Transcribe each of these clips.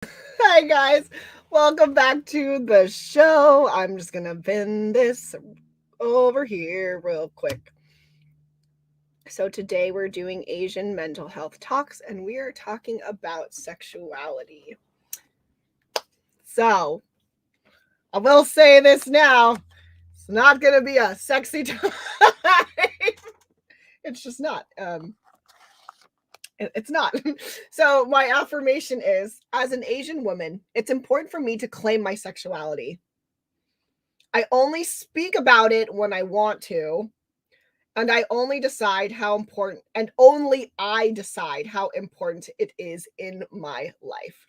Hi guys, welcome back to the show. I'm just gonna pin this over here real quick. So today we're doing Asian mental health talks and we are talking about sexuality. So I will say this now, it's not gonna be a sexy time. It's just not. It's not. So my affirmation is, as an Asian woman, it's important for me to claim my sexuality. I only speak about it when I want to, and I only decide how important, and only I decide how important it is in my life.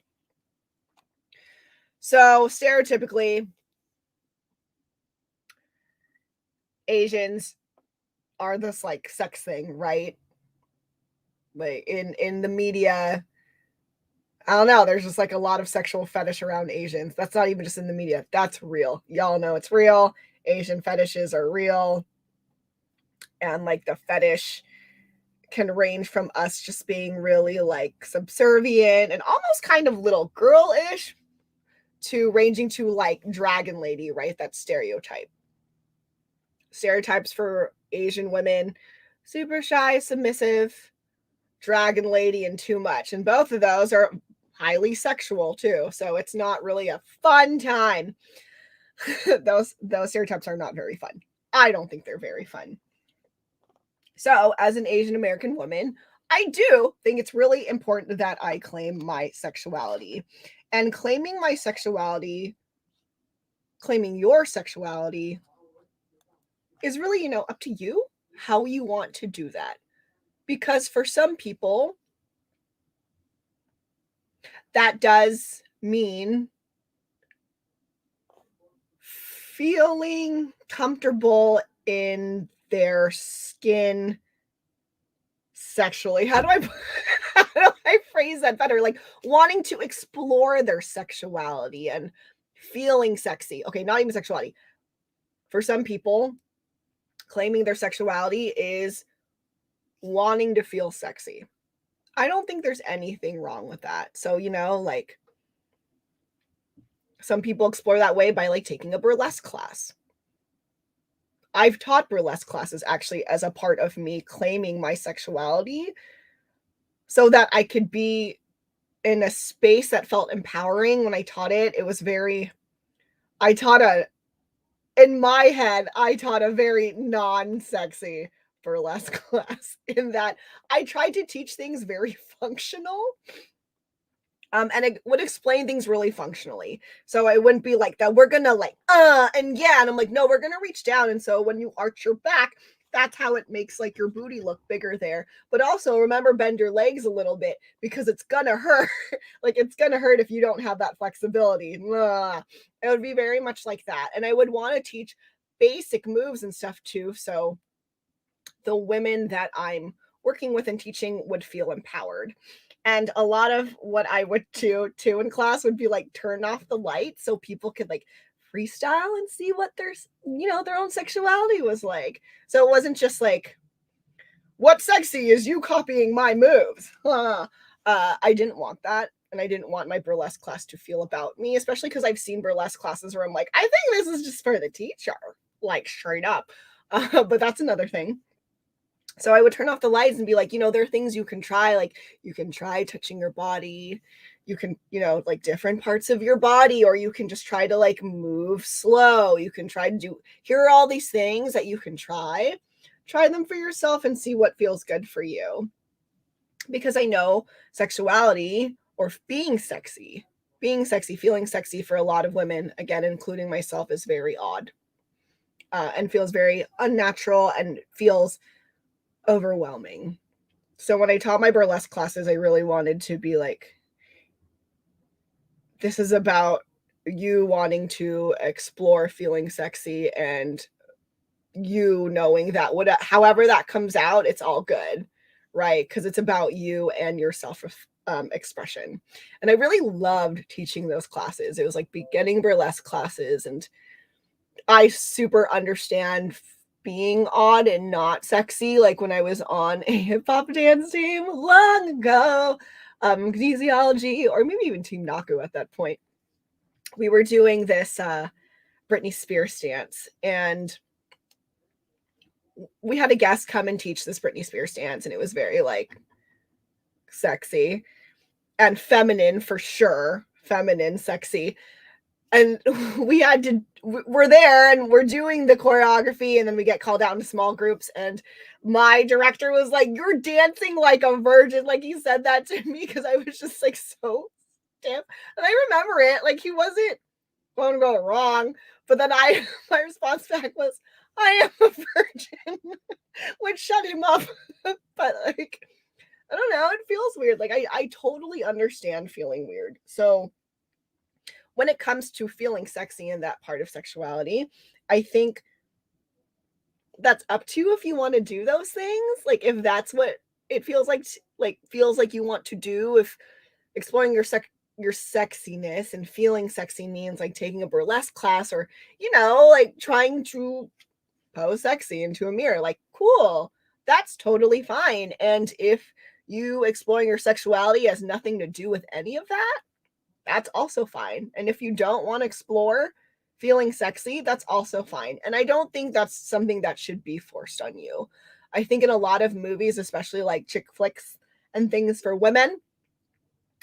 So, stereotypically, Asians are this like sex thing, right? Like in the media, I don't know, there's just like a lot of sexual fetish around Asians. That's not even just in the media. That's real. Y'all know it's real. Asian fetishes are real. And like the fetish can range from us just being really like subservient and almost kind of little girl-ish to ranging to like dragon lady, right? That stereotype. Stereotypes for Asian women: super shy, submissive, dragon lady, and too much. And both of those are highly sexual too. So it's not really a fun time. those stereotypes are not very fun. I don't think they're very fun. So, as an Asian American woman, I do think it's really important that I claim my sexuality. And claiming your sexuality is really, up to you how you want to do that. Because for some people, that does mean feeling comfortable in their skin sexually. How do I phrase that better? Like wanting to explore their sexuality and feeling sexy. Okay, not even sexuality. For some people, claiming their sexuality is wanting to feel sexy. I don't think there's anything wrong with that. So, like some people explore that way by like taking a burlesque class. I've taught burlesque classes actually as a part of me claiming my sexuality so that I could be in a space that felt empowering. When I taught it, it was very, I taught a, in my head, I taught a very non-sexy burlesque class in that I tried to teach things very functional. And it would explain things really functionally. So it wouldn't be like that. We're gonna like, and yeah. And I'm like, no, we're gonna reach down. And so when you arch your back, that's how it makes like your booty look bigger there. But also remember, bend your legs a little bit because it's gonna hurt. Like it's gonna hurt if you don't have that flexibility. It would be very much like that. And I would want to teach basic moves and stuff too. So the women that I'm working with and teaching would feel empowered. And a lot of what I would do too in class would be like turn off the lights so people could like freestyle and see what their own sexuality was like. So it wasn't just like, what's sexy is you copying my moves. I didn't want that. And I didn't want my burlesque class to feel about me, especially because I've seen burlesque classes where I'm like, I think this is just for the teacher, like straight up. But that's another thing. So I would turn off the lights and be like, there are things you can try. Like you can try touching your body. You can, like different parts of your body, or you can just try to like move slow. You can try to here are all these things that you can try. Try them for yourself and see what feels good for you. Because I know sexuality or feeling sexy, feeling sexy for a lot of women, again, including myself, is very odd and feels very unnatural and feels overwhelming. So when I taught my burlesque classes, I really wanted to be like, this is about you wanting to explore feeling sexy and you knowing that however that comes out, it's all good, right? Because it's about you and your self expression. And I really loved teaching those classes. It was like beginning burlesque classes, and I super understand being odd and not sexy. Like when I was on a hip hop dance team long ago, kinesiology, or maybe even Team Naku at that point. We were doing this Britney Spears dance, and we had a guest come and teach this Britney Spears dance, and it was very like sexy and feminine for sure, feminine, sexy. And we're there and we're doing the choreography, and then we get called out into small groups, and my director was like, "You're dancing like a virgin." Like, he said that to me because I was just like so damn. And I remember it, like, he wasn't going to go wrong, but then my response back was, "I am a virgin," which shut him up. But like, I don't know, it feels weird. Like, I totally understand feeling weird. So when it comes to feeling sexy in that part of sexuality, I think that's up to you if you want to do those things. Like, if that's what it feels like you want to do, if exploring your sexiness and feeling sexy means like taking a burlesque class, or like trying to pose sexy into a mirror, like, cool, that's totally fine. And if you exploring your sexuality has nothing to do with any of that, that's also fine. And if you don't want to explore feeling sexy, that's also fine. And I don't think that's something that should be forced on you. I think in a lot of movies, especially like chick flicks and things for women,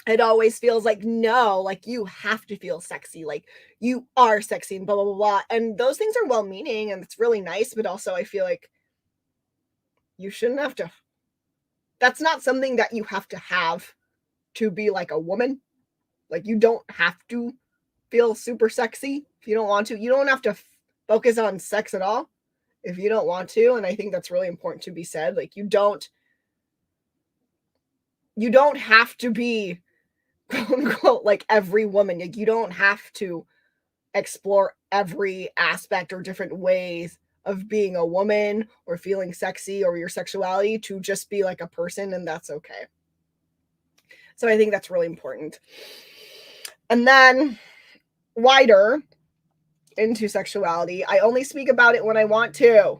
it always feels like, no, like, you have to feel sexy, like, you are sexy and blah blah blah blah. And those things are well meaning and it's really nice, but also I feel like you shouldn't have to, that's not something that you have to be like a woman. Like, you don't have to feel super sexy if you don't want to. You don't have to focus on sex at all if you don't want to. And I think that's really important to be said. Like, you don't have to be quote unquote like every woman. Like, you don't have to explore every aspect or different ways of being a woman or feeling sexy or your sexuality to just be like a person, and that's okay. So I think that's really important. And then wider into sexuality, I only speak about it when I want to.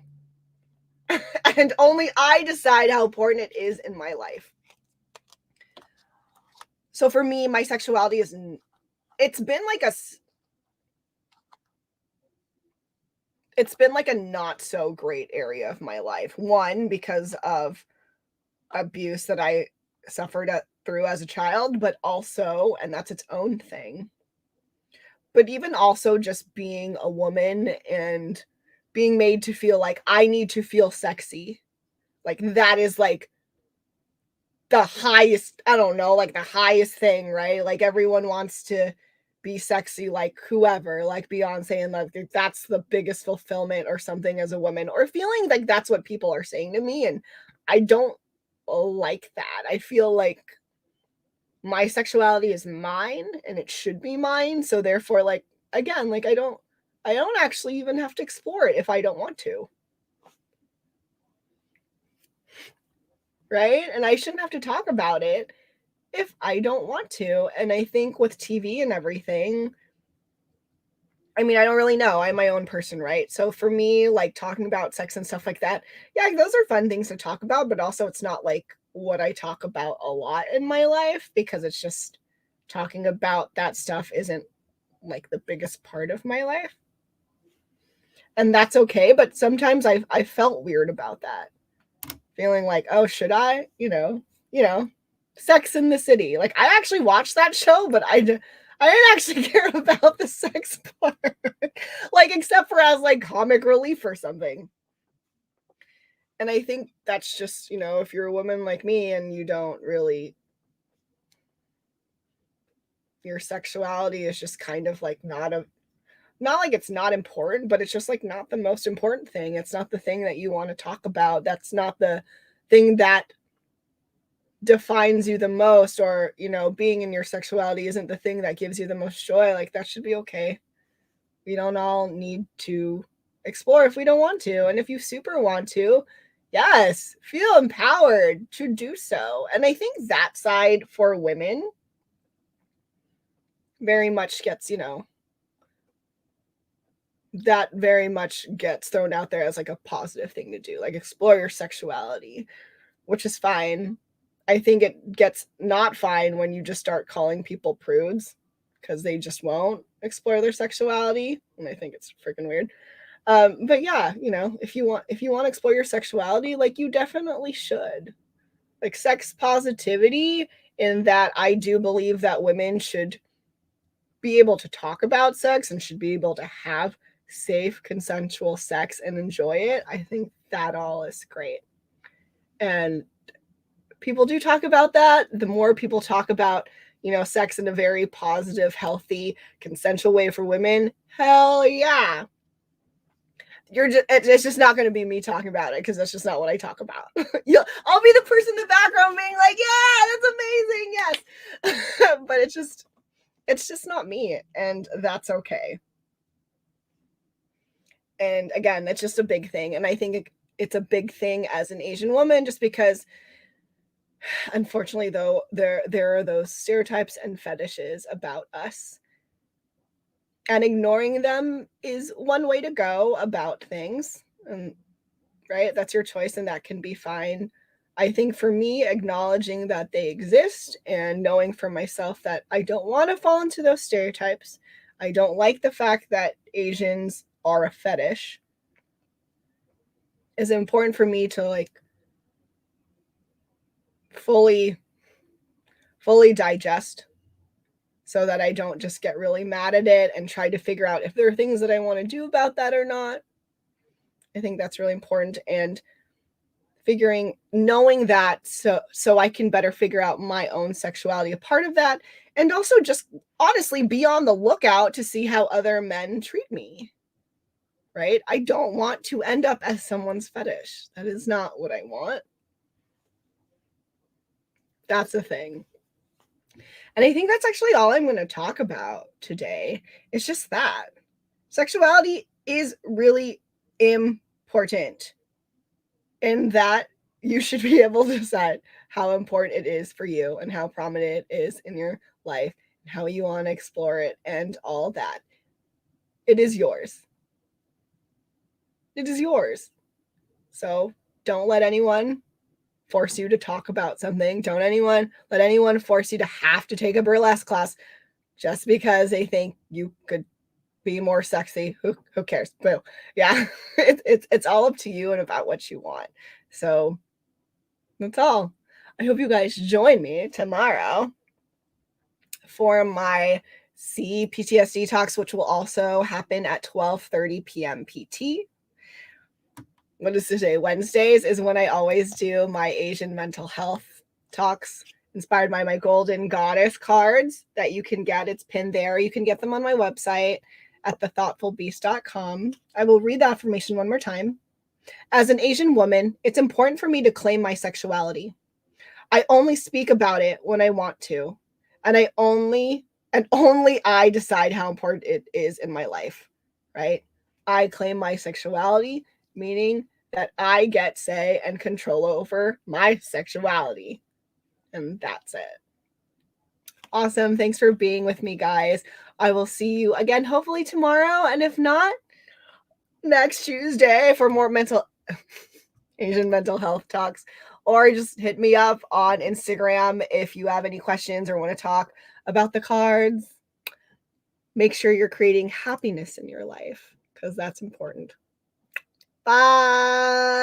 And only I decide how important it is in my life. So for me, my sexuality it's been like a not so great area of my life. One, because of abuse that I suffered through as a child, but also, and that's its own thing, but even also just being a woman and being made to feel like I need to feel sexy. Like, that is like the highest, I don't know, like the highest thing, right? Like, everyone wants to be sexy like whoever, like Beyonce, and like that's the biggest fulfillment or something as a woman, or feeling like that's what people are saying to me. And I don't like that. I feel like my sexuality is mine and it should be mine. So therefore, like, again, like, I don't actually even have to explore it if I don't want to. Right? And I shouldn't have to talk about it if I don't want to. And I think with TV and everything, I mean, I don't really know. I'm my own person, right? So for me, like, talking about sex and stuff like that, yeah, those are fun things to talk about, but also it's not like what I talk about a lot in my life, because it's just talking about that stuff isn't like the biggest part of my life. And that's okay, but sometimes I felt weird about that. Feeling like, oh, should I? Sex in the City. Like, I actually watched that show, but I didn't actually care about the sex part. Like, except for as like comic relief or something. And I think that's just, if you're a woman like me and you don't really, your sexuality is just kind of like not like it's not important, but it's just like not the most important thing. It's not the thing that you want to talk about. That's not the thing that defines you the most, or being in your sexuality isn't the thing that gives you the most joy. Like, that should be okay. We don't all need to explore if we don't want to. And if you super want to, yes, feel empowered to do so. And I think that side for women very much gets, that very much gets thrown out there as like a positive thing to do, like explore your sexuality, which is fine. I think it gets not fine when you just start calling people prudes because they just won't explore their sexuality. And I think it's freaking weird. But yeah, if you want to explore your sexuality, like, you definitely should. Like, sex positivity, in that I do believe that women should be able to talk about sex and should be able to have safe, consensual sex and enjoy it. I think that all is great. And people do talk about that. The more people talk about, sex in a very positive, healthy, consensual way for women, hell yeah. It's just not going to be me talking about it, because that's just not what I talk about. I'll be the person in the background being like, yeah, that's amazing, yes. But it's just not me, and that's okay. And again, that's just a big thing. And I think it's a big thing as an Asian woman, just because, unfortunately, though, there are those stereotypes and fetishes about us. And ignoring them is one way to go about things. And right, that's your choice, and that can be fine. I think for me, acknowledging that they exist and knowing for myself that I don't want to fall into those stereotypes. I don't like the fact that Asians are a fetish, is important for me to, like, fully digest, so that I don't just get really mad at it and try to figure out if there are things that I want to do about that or not. I think that's really important. And knowing that, so I can better figure out my own sexuality, a part of that, and also just honestly be on the lookout to see how other men treat me. Right? I don't want to end up as someone's fetish. That is not what I want. That's the thing. And I think that's actually all I'm going to talk about today. It's just that sexuality is really important, and that you should be able to decide how important it is for you and how prominent it is in your life and how you want to explore it and all that. It is yours. It is yours. So don't let anyone force you to talk about something. Don't let anyone force you to have to take a burlesque class just because they think you could be more sexy. Who cares? Boo. Yeah. It's all up to you and about what you want. So that's all. I hope you guys join me tomorrow for my CPTSD talks, which will also happen at 12:30 p.m. PT. What is today? Wednesdays is when I always do my Asian mental health talks, inspired by my Golden Goddess cards that you can get. It's pinned there. You can get them on my website at thethoughtfulbeast.com. I will read the affirmation one more time. As an Asian woman, it's important for me to claim my sexuality. I only speak about it when I want to, and only I decide how important it is in my life, right? I claim my sexuality, meaning that I get say and control over my sexuality. And that's it. Awesome. Thanks for being with me, guys. I will see you again, hopefully tomorrow. And if not, next Tuesday for more Asian mental health talks. Or just hit me up on Instagram if you have any questions or want to talk about the cards. Make sure you're creating happiness in your life, because that's important. Bye.